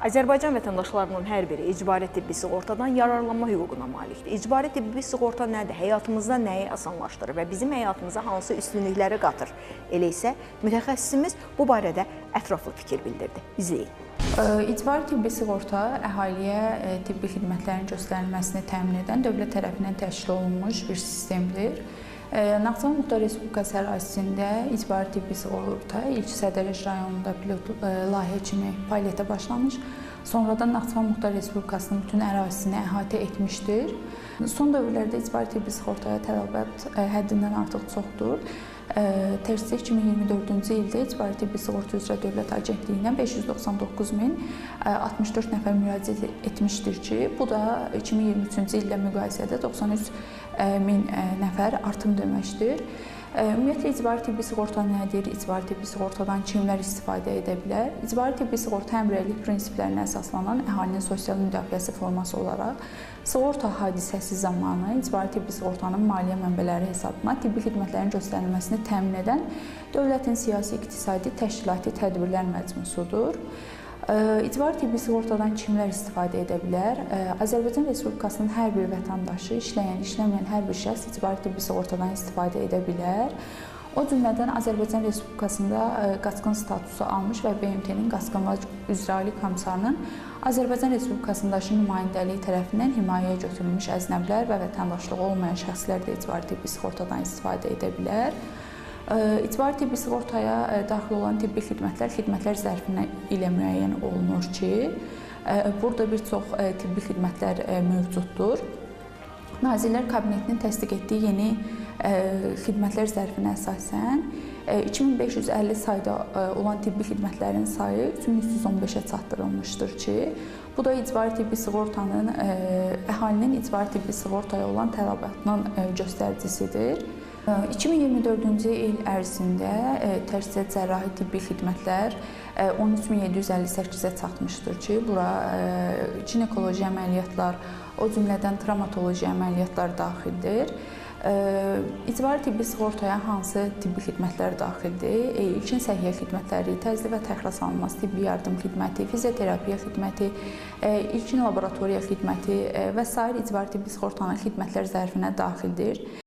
Azərbaycan vətəndaşlarının hər biri icbari tibbi sığortadan yararlanma hüququna malikdir. İcbari tibbi sığorta nədir? Həyatımızda nəyi asanlaşdırır və bizim həyatımıza hansı üstünlükləri qatır? Elə isə mütəxəssisimiz bu barədə ətraflı fikir bildirdi. İzləyin. İcbari tibbi sığorta əhaliyə tibbi xidmətlərin göstərilməsini təmin edən dövlət tərəfindən təşkil olunmuş bir sistemdir. Naxçıvan Muxtar Respublikası ərazisində icbari tibbi sığorta ilk Sədərəc rayonunda pilot layihə kimi fəaliyyətə başlamış, sonradan Naxçıvan Muxtar Respublikasının bütün ərazisini əhatə etmişdir. Son dövrlərdə icbari tibbi sığortaya tələbat həddindən artıq çoxdur. Təkcə 2024-cü ildə icbari tibbi sığorta üzrə Dövlət Agentliyinə 599.064 nəfər müraciət etmişdir ki, bu da 2023-cü illə müqayisədə 93.000 nəfər artım deməkdir. Ümumiyyətlə, icbari tibbi sığorta nədir? İcbari tibbi sığortadan kimlər istifadə edə bilər? İcbari tibbi sığorta həmrəylik prinsiplərinə əsaslanan əhalinin sosial müdafiəsi forması olaraq sığorta hadisəsi zamanı icbari tibbi sığortanın maliyyə mənbələri hesabına tibbi xidmətlərin göstərilməsini təmin edən dövlətin siyasi, iqtisadi, təşkilati tədbirlər məcmusudur. İcbari tibbi sığortadan kimlər istifadə edə bilər? Azərbaycan Respublikasının hər bir vətəndaşı, işləyən, işləməyən hər bir şəxs icbari tibbi sığortadan istifadə edə bilər. O cümlədən Azərbaycan Respublikasında qaçqın statusu almış və BMT-nin Qaçqınlar üzrə Ali Komissarının Azərbaycan Respublikasındakı nümayəndəliyi tərəfindən himayəyə götürülmüş əznəblər və vətəndaşlığı olmayan şəxslər də icbari tibbi sığortadan istifadə edə bilər. İcbari tibbi sığortaya daxil olan tibbi xidmətlər zərfi ilə müəyyən olunur ki, burada bir çox tibbi xidmətlər mövcuddur. Nazirlər Kabinetinin təsdiq etdiyi yeni xidmətlər zərfinə əsasən 2550 sayda olan tibbi xidmətlərin sayı 3315-ə çatdırılmışdır ki, bu da icbari tibbi sığortanın əhalinin icbari tibbi sığortaya olan tələbatının göstəricisidir. 2024-cü il ərzində təkcə cərrahi tibbi xidmətlər 13758-ə çatmışdır ki, bura ginekoloji əməliyyatlar, o cümlədən travmatoloji əməliyyatlar daxildir. İcbari tibbi sığortaya hansı tibbi xidmətlər daxildir? İlkin səhiyyə xidmətləri, təcili və təxirəsalınmaz tibbi yardım xidməti, fizioterapiya xidməti, ilkin laboratoriya xidməti və sair icbari tibbi sığortanın xidmətlər zərfinə daxildir.